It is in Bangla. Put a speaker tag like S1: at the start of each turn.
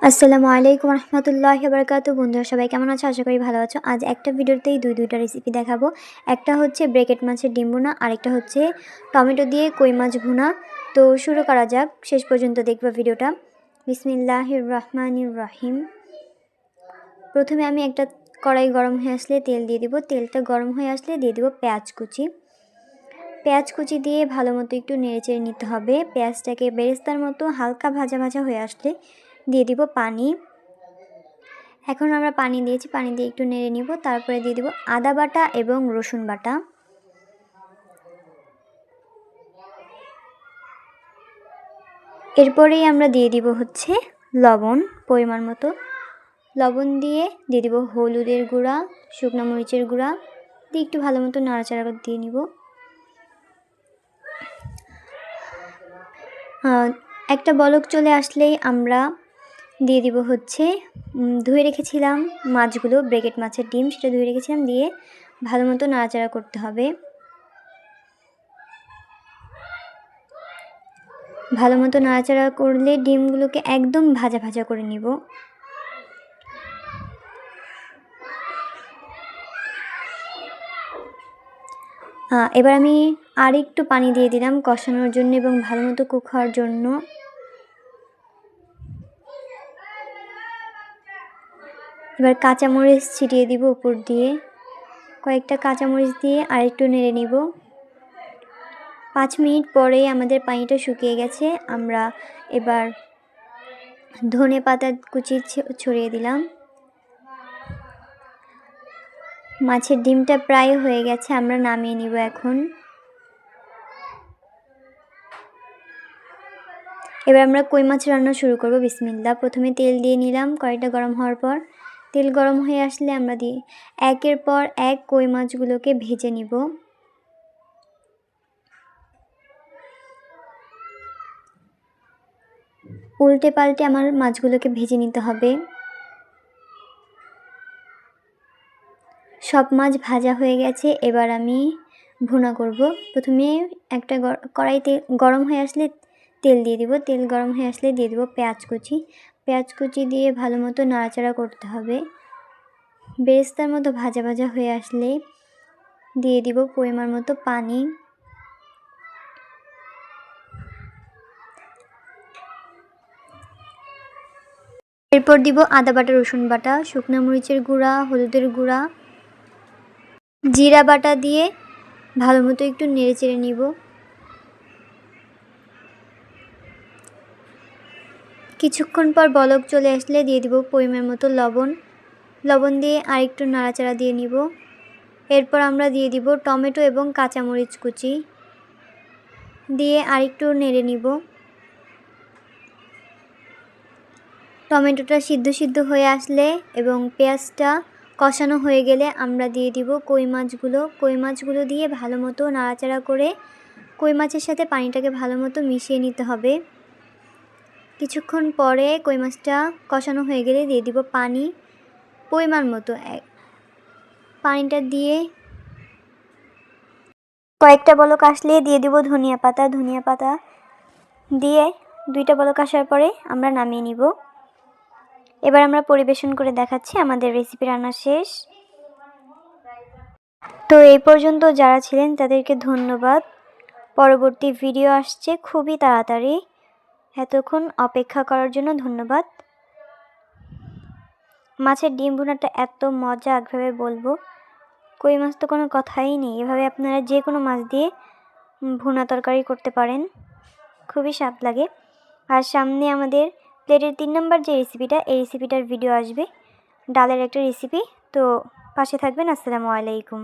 S1: আসসালামু আলাইকুম রহমতুল্লাহি বারাকাতুহু। বন্ধুরা সবাই কেমন আছো? আশা করি ভালো আছো। আজ একটা ভিডিওতেই দুইটা রেসিপি দেখাবো। একটা হচ্ছে ব্রেকেট মাছের ডিম ভুনা, আরেকটা হচ্ছে টমেটো দিয়ে কই মাছ ভুনা। তো শুরু করা যাক, শেষ পর্যন্ত দেখবা ভিডিওটা। বিসমিল্লাহির রহমানির রহিম। প্রথমে আমি একটা কড়াই গরম হয়ে আসলে তেল দিয়ে দিব। তেলটা গরম হয়ে আসলে দিয়ে দিব পেঁয়াজ কুচি। পেঁয়াজ কুচি দিয়ে ভালো মতো একটু নেড়েচেড়ে নিতে হবে। পেঁয়াজটাকে বেরেস্তার মতো হালকা ভাজা ভাজা হয়ে আসলে দিয়ে দিব পানি। এখন আমরা পানি দিয়েছি, পানি দিয়ে একটু নেড়ে নিব। তারপরে দিয়ে দিব আদা বাটা এবং রসুন বাটা। এরপরেই আমরা দিয়ে দিব হচ্ছে লবণ, পরিমাণ মতো লবণ দিয়ে দিব হলুদের গুঁড়া, শুকনো মরিচের গুঁড়া দিয়ে একটু ভালো মতো নাড়াচাড়া দিয়ে নিব। একটা বলক চলে আসলেই আমরা দিয়ে দিব হচ্ছে ধুয়ে রেখেছিলাম মাছগুলো, ব্রেকেট মাছের ডিম, সেটা ধুয়ে রেখেছিলাম, দিয়ে ভালো মতো নাড়াচাড়া করতে হবে। ভালো মতো নাড়াচাড়া করলে ডিমগুলোকে একদম ভাজা ভাজা করে নিব। এবার আমি আর একটু পানি দিয়ে দিলাম কষানোর জন্য এবং ভালো মতো কুক হওয়ার জন্য। এবার কাঁচামরিচ ছিটিয়ে দিব উপর দিয়ে, কয়েকটা কাঁচামরিচ দিয়ে আর একটু নেড়ে নিব। 5 মিনিট পরে আমাদের পানিটা শুকিয়ে গেছে। আমরা এবার ধনেপাতা কুচি ছড়িয়ে দিলাম। মাছের ডিমটা প্রায় হয়ে গেছে, আমরা নামিয়ে নিব এখন। এবার আমরা কই মাছ রান্না শুরু করব। বিসমিল্লাহ। প্রথমে তেল দিয়ে নিলাম। কড়াইটা গরম হওয়ার পর তেল গরম হয়ে আসলে আমরা একের পর এক কই মাছগুলোকে ভেজে নিব। উল্টে পাল্টে আমার মাছগুলোকে ভেজে নিতে হবে। সব মাছ ভাজা হয়ে গেছে, এবার আমি ভুনা করব। প্রথমে একটা কড়াইতে গরম হয়ে আসলে তেল দিয়ে দিব। তেল গরম হয়ে আসলে দিয়ে দিব পেঁয়াজ কুচি। পেঁয়াজ কুচি দিয়ে ভালো মতো নাড়াচাড়া করতে হবে। বেরেস্তার মতো ভাজা ভাজা হয়ে আসলে দিয়ে দিব পরিমাণ মতো পানি। এরপর দিব আদা বাটা, রসুন বাটা, শুকনো মরিচের গুঁড়া, হলুদের গুঁড়া, জিরা বাটা দিয়ে ভালো মতো একটু নেড়ে চেড়ে নিব। কিছুক্ষণ পর বলক চলে আসলে দিয়ে দিব পরিমাণ মতো লবণ দিয়ে আর একটু নাড়াচাড়া দিয়ে নিব। এরপর আমরা দিয়ে দিব টমেটো এবং কাঁচামরিচ কুচি দিয়ে আর একটু নেড়ে নিব। টমেটোটা সিদ্ধ হয়ে আসলে এবং পেঁয়াজটা কষানো হয়ে গেলে আমরা দিয়ে দিব কই মাছগুলো দিয়ে ভালো মতো নাড়াচাড়া করে কই মাছের সাথে পানিটাকে ভালো মতো মিশিয়ে নিতে হবে। কিছুক্ষণ পরে কই মাছটা কষানো হয়ে গেলে দিয়ে দিব পানি পরিমাণ মতো। পানিটা দিয়ে কয়েকটা বলক আসলে দিয়ে দিব ধনিয়া পাতা দিয়ে 2টা বলক আসার পরে আমরা নামিয়ে নিব। এবার আমরা পরিবেশন করে দেখাচ্ছি। আমাদের রেসিপি রান্না শেষ। তো এই পর্যন্ত যারা ছিলেন তাদেরকে ধন্যবাদ। পরবর্তী ভিডিও আসছে খুবই তাড়াতাড়ি। এতক্ষণ অপেক্ষা করার জন্য ধন্যবাদ। মাছের ডিম ভুনাটা এত মজা, একভাবে বলবো। কই মাছ তো কোনো কথাই নেই। এভাবে আপনারা যে কোনো মাছ দিয়ে ভুনা তরকারি করতে পারেন, খুবই স্বাদ লাগে। আর সামনে আমাদের প্লেটের 3 নম্বর যে রেসিপিটা, এই রেসিপিটার ভিডিও আসবে, ডালের একটা রেসিপি। তো পাশে থাকবেন। আসসালামু আলাইকুম।